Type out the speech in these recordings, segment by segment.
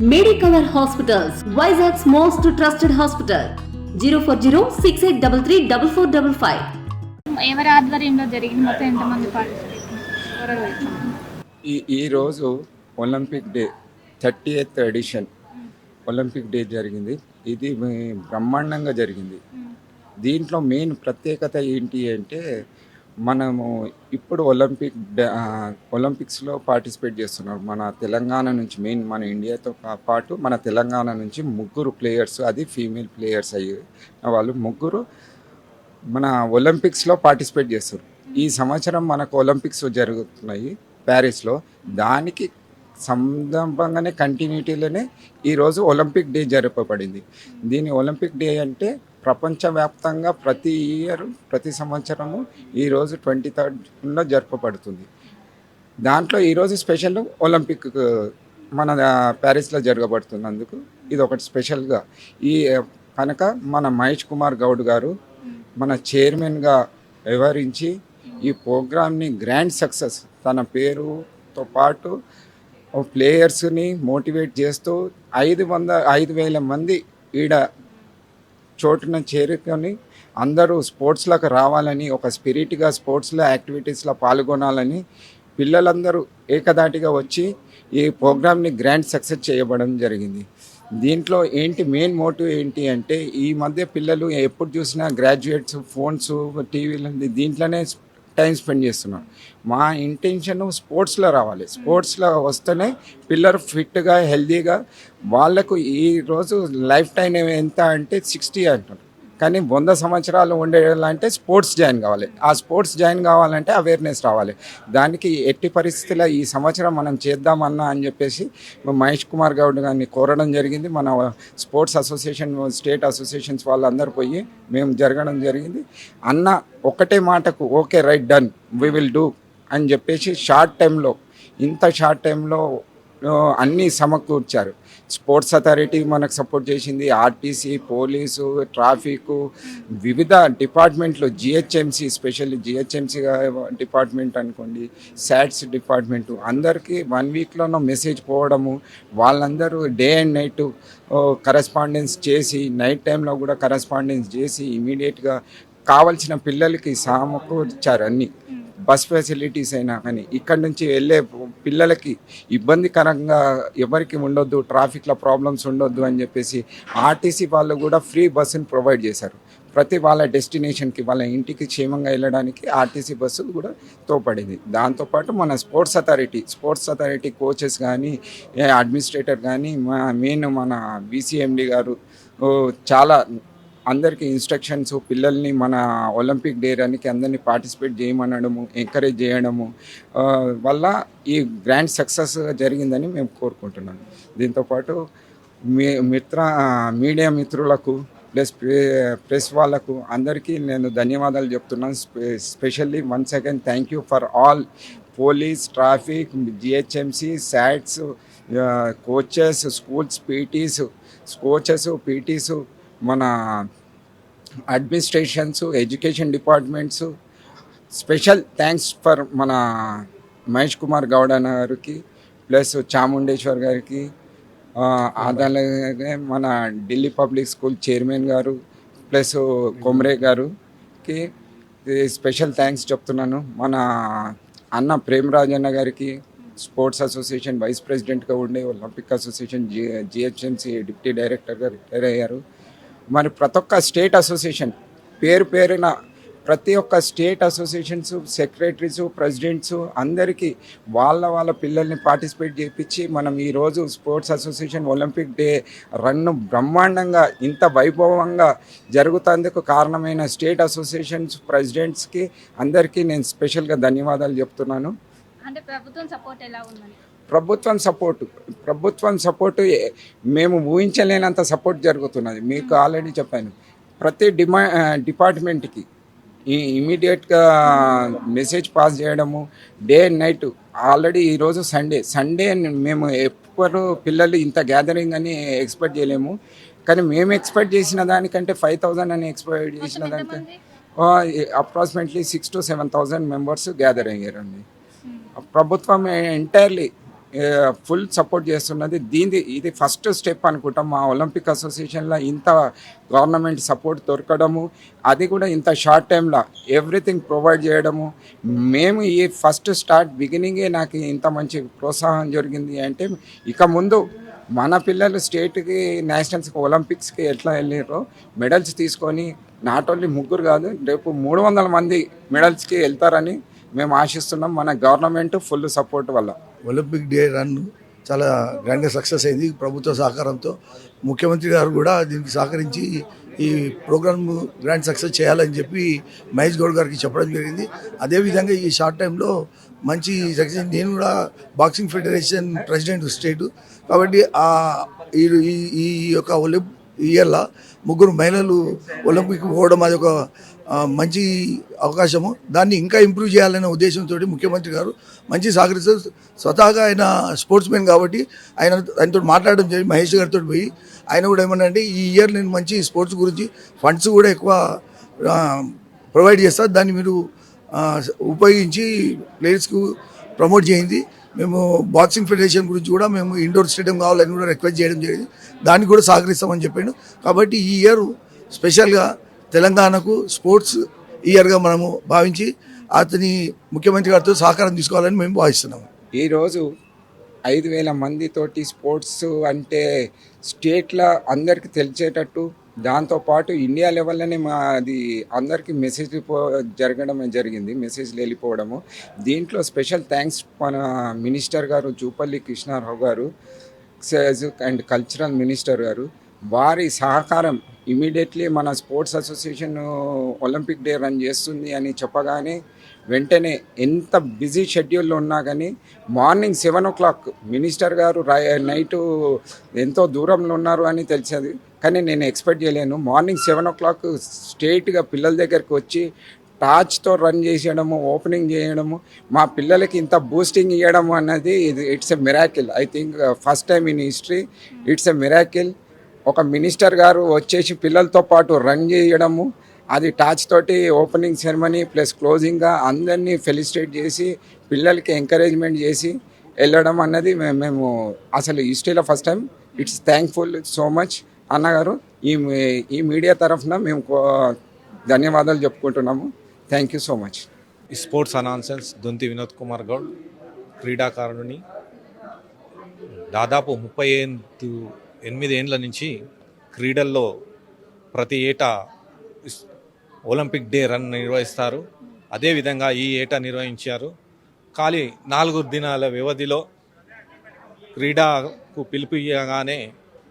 Medicover Hospitals, Vizag's most trusted hospital. 04068334455. ఎవరి ఆధ్వర్యంలో జరిగింది? మొత్తం ఎంతమంది పార్టిసిపేట్? ఈరోజు Olympic day 30th edition Olympic day జరిగింది. ఇది బ్రహ్మాండంగా జరిగింది. దీంట్లో మెయిన్ ప్రత్యేకత ఏంటి అంటే మనము ఇప్పుడు ఒలింపిక్స్లో పార్టిసిపేట్ చేస్తున్నారు. మన తెలంగాణ నుంచి మెయిన్ మన ఇండియాతో పాటు మన తెలంగాణ నుంచి ముగ్గురు ప్లేయర్స్, అది ఫీమేల్ ప్లేయర్స్ అయ్యి వాళ్ళు ముగ్గురు మన ఒలింపిక్స్లో పార్టిసిపేట్ చేస్తారు. ఈ సంవత్సరం మనకు ఒలింపిక్స్ జరుగుతున్నాయి ప్యారిస్లో. దానికి సందర్భంగానే కంటిన్యూటీలోనే ఈరోజు ఒలింపిక్ డే జరపబడింది. దీని ఒలింపిక్ డే అంటే ప్రపంచవ్యాప్తంగా ప్రతి సంవత్సరము ఈరోజు 23rd జరపబడుతుంది. దాంట్లో ఈరోజు స్పెషల్ ఒలింపిక్ మన ప్యారిస్లో జరగబడుతున్నందుకు ఇది ఒకటి స్పెషల్గా. ఈ కనుక మన మహేష్ కుమార్ గౌడ్ గారు మన చైర్మన్గా వ్యవహరించి ఈ ప్రోగ్రామ్ని గ్రాండ్ సక్సెస్, తన పేరుతో పాటు ప్లేయర్స్ని మోటివేట్ చేస్తూ 5,000 మంది ఈడ చోటున చేరుకొని అందరూ స్పోర్ట్స్లోకి రావాలని, ఒక స్పిరిట్గా స్పోర్ట్స్లో యాక్టివిటీస్లో పాల్గొనాలని పిల్లలందరూ ఏకదాటిగా వచ్చి ఈ ప్రోగ్రామ్ని గ్రాండ్ సక్సెస్ చేయబడడం జరిగింది. దీంట్లో మెయిన్ మోటివ్ ఏంటి అంటే ఈ మధ్య పిల్లలు ఎప్పుడు చూసినా గ్రాడ్యుయేట్స్ ఫోన్స్, టీవీలు దీంట్లోనే టైం స్పెండ్ చేస్తున్నారు. మా ఇంటెన్షన్ స్పోర్ట్స్లో రావాలి. స్పోర్ట్స్లో వస్తేనే పిల్లలు ఫిట్గా హెల్తీగా, వాళ్ళకు ఈరోజు లైఫ్ టైం ఎంత అంటే 60 అంటారు, కానీ 100 సంవత్సరాలు ఉండేలాంటే స్పోర్ట్స్ జాయిన్ కావాలి. ఆ స్పోర్ట్స్ జాయిన్ కావాలంటే అవేర్నెస్ రావాలి. దానికి ఎట్టి పరిస్థితుల్లో ఈ సంవత్సరం మనం చేద్దామన్నా అని చెప్పేసి మహేష్ కుమార్ గౌడ్ గారిని కోరడం జరిగింది. మన స్పోర్ట్స్ అసోసియేషన్, స్టేట్ అసోసియేషన్స్ వాళ్ళందరూ పోయి మేము జరగడం జరిగింది. అన్న ఒకటే మాటకు okay right done we will do అని చెప్పేసి షార్ట్ టైంలో అన్నీ సమకూర్చారు. స్పోర్ట్స్ అథారిటీ మనకు సపోర్ట్ చేసింది, ఆర్టీసీ, పోలీసు, ట్రాఫిక్, వివిధ డిపార్ట్మెంట్లు, జిహెచ్ఎంసీ, స్పెషల్లీ జిహెచ్ఎంసీ డిపార్ట్మెంట్ అనుకోండి, శాట్స్ డిపార్ట్మెంటు, అందరికీ 1 వీక్లోనో మెసేజ్ పోవడము, వాళ్ళందరూ డే అండ్ నైట్ కరెస్పాండెన్స్ చేసి, నైట్ టైంలో కూడా కరెస్పాండెన్స్ చేసి ఇమీడియట్గా కావాల్సిన పిల్లలకి సమకూర్చారు. అన్నీ బస్ ఫెసిలిటీస్ అయినా కానీ ఇక్కడి నుంచి వెళ్ళే పిల్లలకి ఇబ్బందికరంగా ఎవరికి ఉండొద్దు, ట్రాఫిక్లో ప్రాబ్లమ్స్ ఉండొద్దు అని చెప్పేసి ఆర్టీసీ వాళ్ళు కూడా ఫ్రీ బస్సుని ప్రొవైడ్ చేశారు. ప్రతి వాళ్ళ డెస్టినేషన్కి, వాళ్ళ ఇంటికి క్షేమంగా వెళ్ళడానికి ఆర్టీసీ బస్సు కూడా తోపడింది. దాంతోపాటు మన స్పోర్ట్స్ అథారిటీ కోచెస్ కానీ, అడ్మినిస్ట్రేటర్ కానీ, మెయిన్ మన బీసీఎండి గారు చాలా అందరికీ ఇన్స్ట్రక్షన్స్, పిల్లల్ని మన ఒలింపిక్ డే రానికి అందరినీ పార్టిసిపేట్ చేయమనడము, ఎంకరేజ్ చేయడము వల్ల ఈ గ్రాండ్ సక్సెస్ జరిగిందని మేము కోరుకుంటున్నాను. దీంతోపాటు మీడియా మిత్రులకు ప్లస్ ప్రెస్ వాళ్ళకు అందరికీ నేను ధన్యవాదాలు చెప్తున్నాను. Specially once again thank you for all police, traffic, GHMC, SATS, coaches, schools, PTs, మన administrations, education departments. Special thanks for మన మహేష్ కుమార్ గౌడ్ అన్న గారికి, ప్లస్ చాముండేశ్వర్ గారికి, అలాగే మన ఢిల్లీ పబ్లిక్ స్కూల్ చైర్మన్ గారు, ప్లస్ కొమ్రే గారికి స్పెషల్ థ్యాంక్స్ చెప్తున్నాను. మన అన్న ప్రేమరాజ్ అన్న గారికి, స్పోర్ట్స్ అసోసియేషన్ వైస్ ప్రెసిడెంట్గా ఉండే ఒలింపిక్ అసోసియేషన్ జిహెచ్ఎంసీ డిప్యూటీ డైరెక్టర్గా రిటైర్ అయ్యారు. మరి ప్రతి ఒక్క స్టేట్ అసోసియేషన్ పేరున ప్రతి ఒక్క స్టేట్ అసోసియేషన్స్ సెక్రటరీస్, ప్రెసిడెంట్స్ అందరికీ వాళ్ళ పిల్లల్ని పార్టిసిపేట్ చేయించి మనం ఈరోజు sports association Olympic day run బ్రహ్మాండంగా ఇంత వైభవంగా జరుగుతందుకు కారణమైన స్టేట్ అసోసియేషన్స్ ప్రెసిడెంట్స్కి అందరికీ నేను స్పెషల్గా ధన్యవాదాలు చెప్తున్నాను. అంటే ప్రభుత్వం సపోర్ట్ ఎలా ఉందని? ప్రభుత్వం సపోర్టు మేము ఊహించలేనంత సపోర్ట్ జరుగుతున్నది. మీకు ఆల్రెడీ చెప్పాను. ప్రతి డిపార్ట్మెంట్కి ఇమీడియట్గా మెసేజ్ పాస్ చేయడము, డే అండ్ నైట్. ఆల్రెడీ ఈరోజు సండే మేము ఎప్పుడు పిల్లలు ఇంత గ్యాదరింగ్ అని ఎక్స్పెక్ట్ చేయలేము, కానీ మేము ఎక్స్పెక్ట్ చేసిన దానికంటే 5,000 అని ఎక్స్పెక్ట్ చేసిన దానికంటే అప్రాక్సిమేట్లీ 6,000 to 7,000 మెంబర్స్ గ్యాదర్ అయ్యారండి. ప్రభుత్వం ఎంటైర్లీ ఫుల్ సపోర్ట్ చేస్తున్నది. ఇది ఫస్ట్ స్టెప్ అనుకుంటాం మా ఒలింపిక్ అసోసియేషన్లో ఇంత గవర్నమెంట్ సపోర్ట్ దొరకడము, అది కూడా ఇంత షార్ట్ టైంలో ఎవ్రీథింగ్ ప్రొవైడ్ చేయడము. మేము ఈ ఫస్ట్ బిగినింగే నాకు ఇంత మంచి ప్రోత్సాహం జరిగింది అంటే, ఇక ముందు మన పిల్లలు స్టేట్కి, నేషనల్స్కి, ఒలింపిక్స్కి ఎట్లా వెళ్ళారో మెడల్స్ తీసుకొని నాట్ ఓన్లీ ముగ్గురు కాదు, రేపు 300 మంది మెడల్స్కి వెళ్తారని మేము ఆశిస్తున్నాం. మన గవర్నమెంట్ ఫుల్ సపోర్ట్ వల్ల ఒలింపిక్ డే రన్ చాలా గ్రాండ్గా సక్సెస్ అయింది ప్రభుత్వ సహకారంతో. ముఖ్యమంత్రి గారు కూడా దీనికి సహకరించి ఈ ప్రోగ్రామ్ గ్రాండ్ సక్సెస్ చేయాలని చెప్పి మహేష్ గౌడ్ గారికి చెప్పడం జరిగింది. అదేవిధంగా ఈ షార్ట్ టైంలో మంచి సక్సెస్. నేను కూడా బాక్సింగ్ ఫెడరేషన్ ప్రెసిడెంట్ స్టేట్ కాబట్టి ఈ యొక్క ఇయర్లో 3 మహిళలు ఒలింపిక్ పోవడం అది ఒక మంచి అవకాశము. దాన్ని ఇంకా ఇంప్రూవ్ చేయాలనే ఉద్దేశంతో ముఖ్యమంత్రి గారు మంచి సహకరిస్తూ, స్వతహాగా ఆయన స్పోర్ట్స్ మెన్ కాబట్టి ఆయనతో మాట్లాడడం జరిగింది. మహేష్ గారితో పోయి ఆయన కూడా ఏమన్నా అంటే ఈ ఇయర్ నేను మంచి స్పోర్ట్స్ గురించి ఫండ్స్ కూడా ఎక్కువ ప్రొవైడ్ చేస్తారు, దాన్ని మీరు ఉపయోగించి ప్లేయర్స్కు ప్రమోట్ చేయింది. మేము బాక్సింగ్ ఫెడరేషన్ గురించి కూడా మేము ఇండోర్ స్టేడియం కావాలని కూడా రిక్వెస్ట్ చేయడం జరిగింది, దానికి కూడా సహకరిస్తామని చెప్పాడు. కాబట్టి ఈ ఇయర్ స్పెషల్గా తెలంగాణకు స్పోర్ట్స్ ఇయర్గా మనము భావించి అతని ముఖ్యమంత్రి గారితో సహకారం తీసుకోవాలని మేము భావిస్తున్నాము. ఈరోజు 5,000 మందితోటి స్పోర్ట్స్ అంటే స్టేట్లో అందరికీ తెలిసేటట్టు, దాంతోపాటు ఇండియా లెవెల్లోనే అది అందరికీ జరగడం జరిగింది, మెసేజ్లు వెళ్ళిపోవడము. దీంట్లో స్పెషల్ థ్యాంక్స్ మన మినిస్టర్ గారు జూపల్లి కృష్ణారావు గారు, అండ్ కల్చరల్ మినిస్టర్ గారు, వారి సహకారం ఇమీడియట్లీ మన sports association Olympic day run చేస్తుంది అని చెప్పగానే వెంటనే ఎంత బిజీ షెడ్యూల్లో ఉన్నా కానీ మార్నింగ్ 7 o'clock మినిస్టర్ గారు నైటు ఎంతో దూరంలో ఉన్నారు అని తెలిసేది, కానీ నేను ఎక్స్పెక్ట్ చేయలేను. మార్నింగ్ 7 o'clock స్ట్రైట్గా పిల్లల దగ్గరికి వచ్చి టార్చ్తో రన్ చేసేయడము, ఓపెనింగ్ చేయడము, మా పిల్లలకి ఇంత బూస్టింగ్ ఇవ్వడము అన్నది it's a miracle. I think first time in history it's a miracle. ఒక మినిస్టర్ గారు వచ్చేసి పిల్లలతో పాటు రన్ చేయడము, అది టాచ్ తోటి ఓపెనింగ్ సెరమనీ ప్లస్ క్లోజింగ్గా అందరినీ ఫెలిసిటేట్ చేసి పిల్లలకి ఎంకరేజ్మెంట్ చేసి వెళ్ళడం అన్నది మేము అసలు హిస్టరీలో first time. It's thankful so much అన్నగారు. ఈ మీడియా తరఫున మేము ధన్యవాదాలు చెప్పుకుంటున్నాము. Thank you so much. Sports announcers Donthi Vinod Kumar Goud, క్రీడాకారుని. దాదాపు 38 ఏండ్ల నుంచి క్రీడల్లో ప్రతి ఏటా ఒలింపిక్ డే రన్ నిర్వహిస్తారు. అదేవిధంగా ఈ ఏటా నిర్వహించారు. ఖాళీ 4 దినాల వ్యవధిలో క్రీడకు పిలుపు ఇవ్వగానే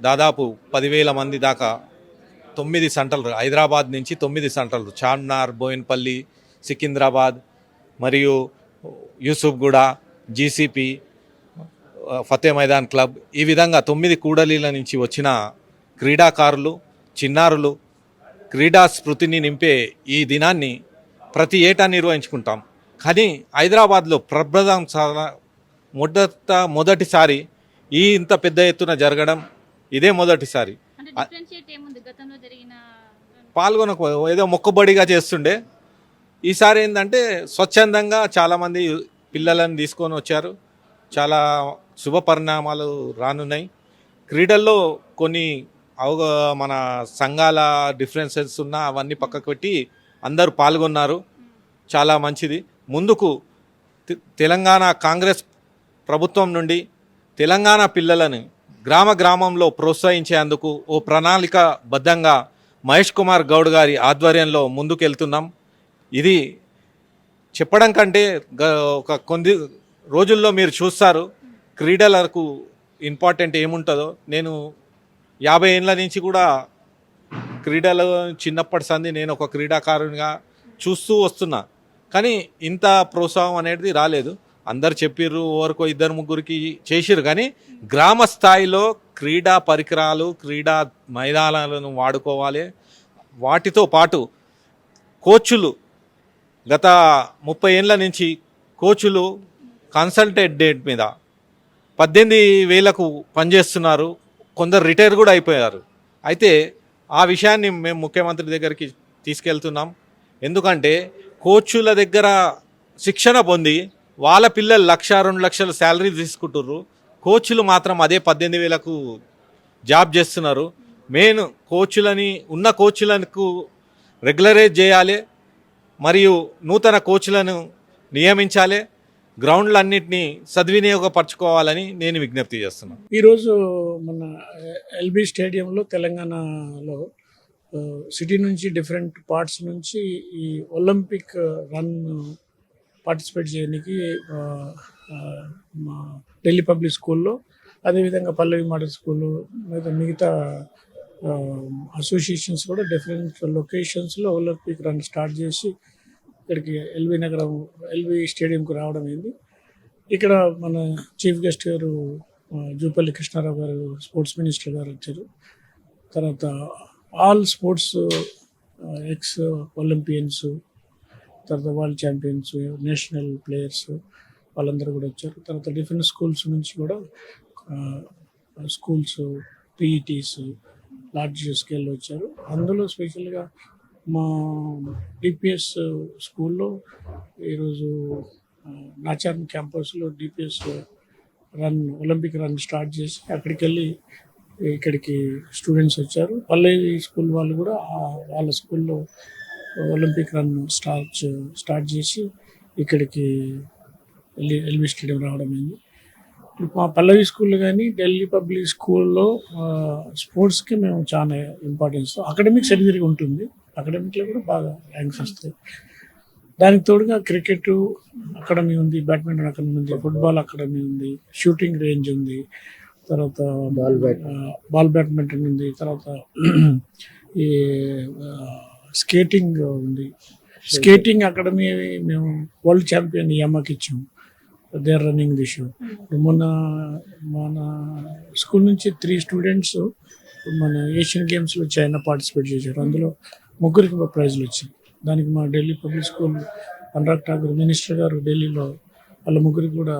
దాదాపు 10,000 మంది దాకా 9 సెంటర్లు, హైదరాబాద్ నుంచి 9 సెంటర్లు, చార్మినార్, బోయిన్పల్లి, సికింద్రాబాద్ మరియు యూసుఫ్గూడ, జీసీపీ, ఫతే మైదాన్ క్లబ్, ఈ విధంగా 9 కూడలీల నుంచి వచ్చిన క్రీడాకారులు, చిన్నారులు క్రీడా స్మృతిని నింపే ఈ దినాన్ని ప్రతి ఏటా నిర్వహించుకుంటాం. కానీ హైదరాబాద్లో ప్రప్రథం మొదటిసారి ఇంత పెద్ద ఎత్తున జరగడం ఇదే మొదటిసారి. పాల్గొనకు ఏదో మొక్కుబడిగా చేస్తుండే, ఈసారి ఏంటంటే స్వచ్ఛందంగా చాలామంది పిల్లలను తీసుకొని వచ్చారు. చాలా శుభ పరిణామాలు రానున్నాయి. క్రీడల్లో కొన్ని మన సంఘాల డిఫరెన్సెస్ ఉన్నా అవన్నీ పక్కకు పెట్టి అందరూ పాల్గొన్నారు. చాలా మంచిది. ముందుకు తెలంగాణ కాంగ్రెస్ ప్రభుత్వం నుండి తెలంగాణ పిల్లలను గ్రామంలో ప్రోత్సహించేందుకు ఓ ప్రణాళికాబద్ధంగా మహేష్ కుమార్ గౌడ్ గారి ఆధ్వర్యంలో ముందుకెళ్తున్నాం. ఇది చెప్పడం కంటే ఒక కొన్ని రోజుల్లో మీరు చూస్తారు క్రీడలకు ఇంపార్టెంట్ ఏముంటుందో. నేను 50 ఏండ్ల నుంచి కూడా క్రీడలు చిన్నప్పటి సంది నేను ఒక క్రీడాకారునిగా చూస్తూ వస్తున్నా, కానీ ఇంత ప్రోత్సాహం అనేది రాలేదు. అందరు చెప్పిర్రు, ఎవరికో 2-3కి చేసిర్రు, కానీ గ్రామ స్థాయిలో క్రీడా పరికరాలు, క్రీడా మైదానాలను వాడుకోవాలి. వాటితో పాటు కోచ్లు గత 30 ఏండ్ల నుంచి కోచ్లు కన్సల్టేట్ డేట్ మీద 18,000కు పనిచేస్తున్నారు. కొందరు రిటైర్ కూడా అయిపోయారు. అయితే ఆ విషయాన్ని మేము ముఖ్యమంత్రి దగ్గరికి తీసుకెళ్తున్నాం. ఎందుకంటే కోచ్ల దగ్గర శిక్షణ పొంది వాళ్ళ పిల్లలు 1,00,000 2 లక్షలు శాలరీ తీసుకుంటుర్రు. కోచ్లు మాత్రం అదే 18,000కు జాబ్ చేస్తున్నారు. మెయిన్ ఉన్న కోచ్లకు రెగ్యులరైజ్ చేయాలి, మరియు నూతన కోచ్లను నియమించాలి, గ్రౌండ్లన్నింటినీ సద్వినియోగపరచుకోవాలని నేను విజ్ఞప్తి చేస్తున్నాను. ఈరోజు మన ఎల్బీ స్టేడియంలో తెలంగాణలో సిటీ నుంచి డిఫరెంట్ పార్ట్స్ నుంచి ఈ ఒలింపిక్ రన్ పార్టిసిపేట్ చేయడానికి మా ఢిల్లీ పబ్లిక్ స్కూల్లో, అదేవిధంగా పల్లవి మోడల్ స్కూలు, మిగతా అసోసియేషన్స్ కూడా డిఫరెంట్ లొకేషన్స్లో ఒలింపిక్ రన్ స్టార్ట్ చేసి ఇక్కడికి ఎల్బీ స్టేడియంకు రావడం అయింది. ఇక్కడ మన చీఫ్ గెస్ట్ గారు జూపల్లి కృష్ణారావు గారు, స్పోర్ట్స్ మినిస్టర్ గారు వచ్చారు. తర్వాత ఆల్ స్పోర్ట్స్ ఎక్స్ ఒలింపియన్స్, తర్వాత వరల్డ్ ఛాంపియన్స్, నేషనల్ ప్లేయర్స్ వాళ్ళందరూ కూడా వచ్చారు. తర్వాత డిఫరెంట్ స్కూల్స్ నుంచి కూడా స్కూల్స్ పీఈటీస్ లార్జ్ స్కేల్లో వచ్చారు. అందులో స్పెషల్గా మా డిపిఎస్ స్కూల్లో ఈరోజు నాచారం క్యాంపస్లో డిపిఎస్ ఒలింపిక్ రన్ స్టార్ట్ చేసి అక్కడికి వెళ్ళి ఇక్కడికి స్టూడెంట్స్ వచ్చారు. పల్లవి స్కూల్ వాళ్ళు కూడా వాళ్ళ స్కూల్లో ఒలింపిక్ రన్ స్టార్ట్ చేసి ఇక్కడికి ఎల్బీ స్టేడియం రావడం అయింది. మా పల్లవి స్కూల్లో కానీ ఢిల్లీ పబ్లిక్ స్కూల్లో స్పోర్ట్స్కి మేము చాలా ఇంపార్టెన్స్, అకాడమిక్స్ ఎదిరిగి ఉంటుంది, అకాడమిక్లో కూడా బాగా ర్యాంక్స్ వస్తాయి. దానికి తోడుగా క్రికెట్ అకాడమీ ఉంది, బ్యాడ్మింటన్ అకాడమీ ఉంది, ఫుట్బాల్ అకాడమీ ఉంది, షూటింగ్ రేంజ్ ఉంది, తర్వాత బాల్ బ్యాడ్మింటన్ ఉంది, తర్వాత ఈ స్కేటింగ్ ఉంది. స్కేటింగ్ అకాడమీ మేము వరల్డ్ ఛాంపియన్ యమకి ఇచ్చాము. They are running the show. మన స్కూల్ నుంచి 3 స్టూడెంట్స్ మన ఏషియన్ గేమ్స్లో చైనా పార్టిసిపేట్ చేశారు. అందులో 3 ప్రైజ్లు వచ్చాయి. దానికి మా Delhi public school Anurag Thakur minister గారు ఢిల్లీలో వాళ్ళ 3 కూడా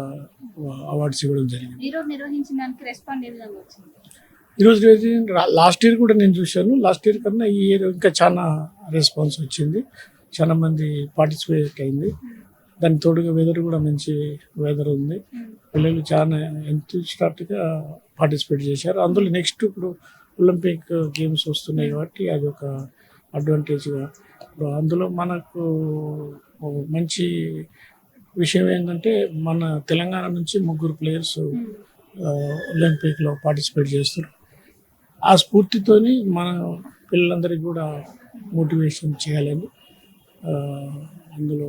అవార్డ్స్ ఇవ్వడం జరిగింది. ఈరోజు లాస్ట్ ఇయర్ కూడా నేను చూశాను. లాస్ట్ ఇయర్ కన్నా ఈ ఇయర్ ఇంకా చాలా రెస్పాన్స్ వచ్చింది, చాలా మంది పార్టిసిపేట్ అయింది. దానికి తోడుగా వెదర్ కూడా మంచి వెదర్ ఉంది. పిల్లలు చాలా ఎంతగా పార్టిసిపేట్ చేశారు. అందులో నెక్స్ట్ ఇప్పుడు ఒలింపిక్ గేమ్స్ వస్తున్నాయి కాబట్టి అది ఒక అడ్వాంటేజ్గా. అందులో మనకు మంచి విషయం ఏంటంటే మన తెలంగాణ నుంచి 3 ప్లేయర్స్ ఒలింపిక్లో పార్టిసిపేట్ చేస్తారు. ఆ స్ఫూర్తితోని మన పిల్లలందరికీ కూడా మోటివేషన్ చేయాలని అందులో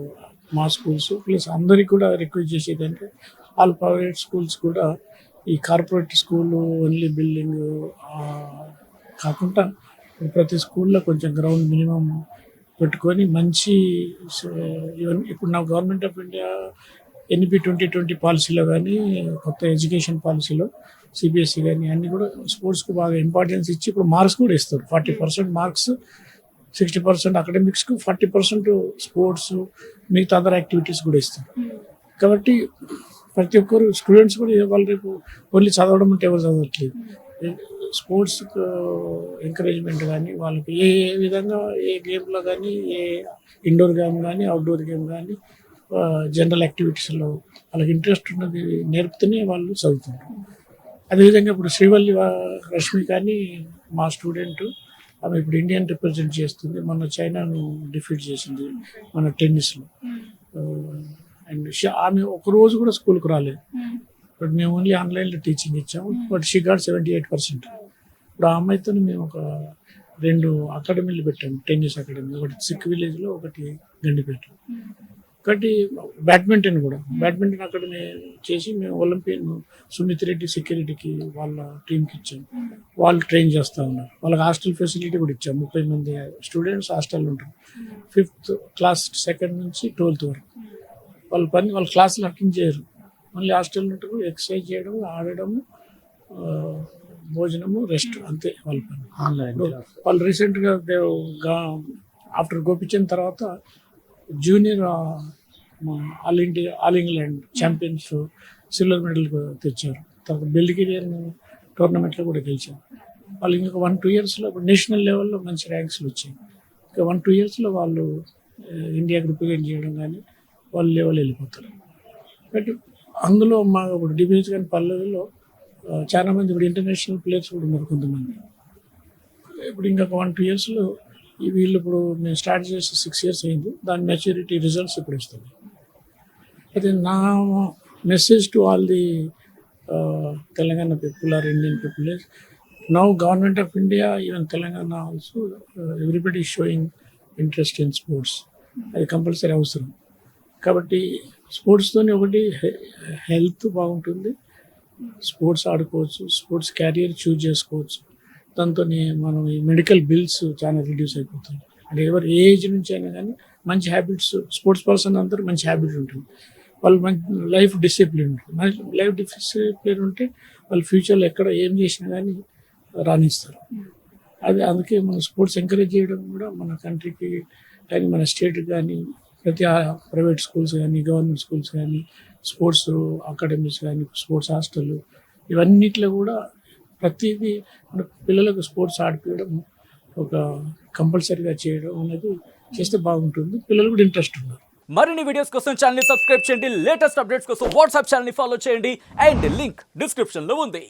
మా స్కూల్స్ ప్లస్ అందరికీ కూడా రిక్వెస్ట్ చేసేది అంటే ఆల్ ప్రైవేట్ స్కూల్స్ కూడా ఈ కార్పొరేట్ స్కూల్ ఓన్లీ బిల్డింగ్ కాకుండా ప్రతి స్కూల్లో కొంచెం గ్రౌండ్ మినిమం పెట్టుకొని మంచి ఇప్పుడు నా గవర్నమెంట్ ఆఫ్ ఇండియా NEP 2020 పాలసీలో కానీ కొత్త ఎడ్యుకేషన్ పాలసీలో CBSE కానీ అన్నీ కూడా స్పోర్ట్స్కు బాగా ఇంపార్టెన్స్ ఇచ్చి ఇప్పుడు మార్క్స్ కూడా ఇస్తారు. 40% మార్క్స్, 60% అకాడమిక్స్కు, 40% స్పోర్ట్స్, మిగతా అదర్ యాక్టివిటీస్ కూడా ఇస్తారు. కాబట్టి ప్రతి ఒక్కరు స్టూడెంట్స్ కూడా వాళ్ళు రేపు ఓన్లీ చదవడం అంటే ఎవరు చదవట్లేదు. స్పోర్ట్స్కు ఎంకరేజ్మెంట్ కానీ వాళ్ళకి ఏ విధంగా ఏ గేమ్లో కానీ, ఏ ఇండోర్ గేమ్ కానీ అవుట్డోర్ గేమ్ కానీ జనరల్ యాక్టివిటీస్లో వాళ్ళకి ఇంట్రెస్ట్ ఉన్నది నేర్పితేనే వాళ్ళు చదువుతున్నారు. అదేవిధంగా ఇప్పుడు శ్రీవల్లి రష్మి కానీ మా స్టూడెంట్, ఆమె ఇప్పుడు ఇండియన్ రిప్రజెంట్ చేస్తుంది. మన చైనాను డిఫీట్ చేసింది మన టెన్నిస్లో. అండ్ ఆమె ఒకరోజు కూడా స్కూల్కి రాలేదు. బట్ మేము ఓన్లీ ఆన్లైన్లో టీచింగ్ ఇచ్చాము. But she got 78%. ఇప్పుడు ఆ అమ్మాయితో మేము ఒక 2 అకాడమీలు పెట్టాము, టెన్నిస్ అకాడమీ, ఒకటి సిక్ విలేజ్లో, ఒకటి గండిపేట. ఒకటి బ్యాడ్మింటన్ అకాడమీ చేసి మేము ఒలింపియన్ సుమిత్ రెడ్డి సెక్యూరిటీకి వాళ్ళ టీంకి ఇచ్చాము. వాళ్ళు ట్రైన్ చేస్తూ ఉన్నారు. వాళ్ళకి హాస్టల్ ఫెసిలిటీ కూడా ఇచ్చాము. 30 మంది స్టూడెంట్స్ హాస్టల్ ఉంటారు. 5th క్లాస్ 2nd నుంచి 12th వరకు. వాళ్ళ క్లాసులు అటెండ్ చేయరు, మళ్ళీ హాస్టల్ ఉంటారు. ఎక్సర్సైజ్ చేయడం, ఆడడము, భోజనము, రెస్ట్, అంతే వాళ్ళ పని. వాళ్ళు రీసెంట్గా ఆఫ్టర్ గోపిచంద్ తర్వాత junior all England champions silver medal తెచ్చారు. తర్వాత బెల్గిరియన్ టోర్నమెంట్లో కూడా గెలిచారు. వాళ్ళు ఇంకా 1-2 ఇయర్స్లో ఇప్పుడు నేషనల్ లెవెల్లో మంచి ర్యాంక్స్లు వచ్చాయి. ఇంకా 1-2 ఇయర్స్లో వాళ్ళు ఇండియాకి రిప్రజెంట్ చేయడం కానీ వాళ్ళ లెవెల్ వెళ్ళిపోతారు. బట్ అందులో మా ఇప్పుడు డిబీస్ కానీ పల్లెల్లో చాలా మంది ఇప్పుడు ఇంటర్నేషనల్ ప్లేయర్స్ కూడా ఉన్నారు కొంతమంది. ఇప్పుడు ఇంకా 1-2 ఇయర్స్లో వీళ్ళు ఇప్పుడు మేము స్టార్ట్ చేసి 6 ఇయర్స్ అయింది. దాని మెచ్యూరిటీ రిజల్ట్స్ ఇప్పుడు ఇస్తుంది. అయితే నా message to all the Telangana people or Indian people is now government of India, even Telangana also, everybody is showing interest in sports. అది కంపల్సరీ అవసరం. కాబట్టి స్పోర్ట్స్తోనే ఒకటి హెల్త్ బాగుంటుంది, స్పోర్ట్స్ ఆడుకోవచ్చు, స్పోర్ట్స్ క్యారియర్ చూజ్ చేసుకోవచ్చు. దాంతో మనం ఈ మెడికల్ బిల్స్ చాలా రిడ్యూస్ అయిపోతుంది. అంటే ఎవరు ఏ ఏజ్ నుంచి అయినా కానీ మంచి హ్యాబిట్స్, స్పోర్ట్స్ పర్సన్ అందరూ మంచి హ్యాబిట్ ఉంటుంది. వాళ్ళు మంచి లైఫ్ డిసిప్లిన్ ఉంటుంది. లైఫ్ డిసిప్లిన్ ఉంటే వాళ్ళు ఫ్యూచర్లో ఎక్కడ ఏం చేసినా కానీ రాణిస్తారు. అది అందుకే మన స్పోర్ట్స్ ఎంకరేజ్ చేయడం కూడా మన కంట్రీకి కానీ మన స్టేట్కి కానీ ప్రతి ప్రైవేట్ స్కూల్స్ కానీ గవర్నమెంట్ స్కూల్స్ కానీ స్పోర్ట్స్ అకాడమీస్ కానీ స్పోర్ట్స్ హాస్టల్ ఇవన్నిట్లో కూడా ప్రతిదీ మన పిల్లలకు స్పోర్ట్స్ ఆడిపించడం ఒక కంపల్సరీగా చేయడం అనేది చేస్తే బాగుంటుంది. పిల్లలు కూడా ఇంట్రెస్ట్ ఉన్నారు. మరిన్ని వీడియోస్ కోసం ఛానల్ ని సబ్స్క్రైబ్ చేయండి. లేటెస్ట్ అప్డేట్స్ కోసం వాట్సాప్ ఛానల్ ని ఫాలో చేయండి. అండ్ లింక్ డిస్క్రిప్షన్ లో ఉంది.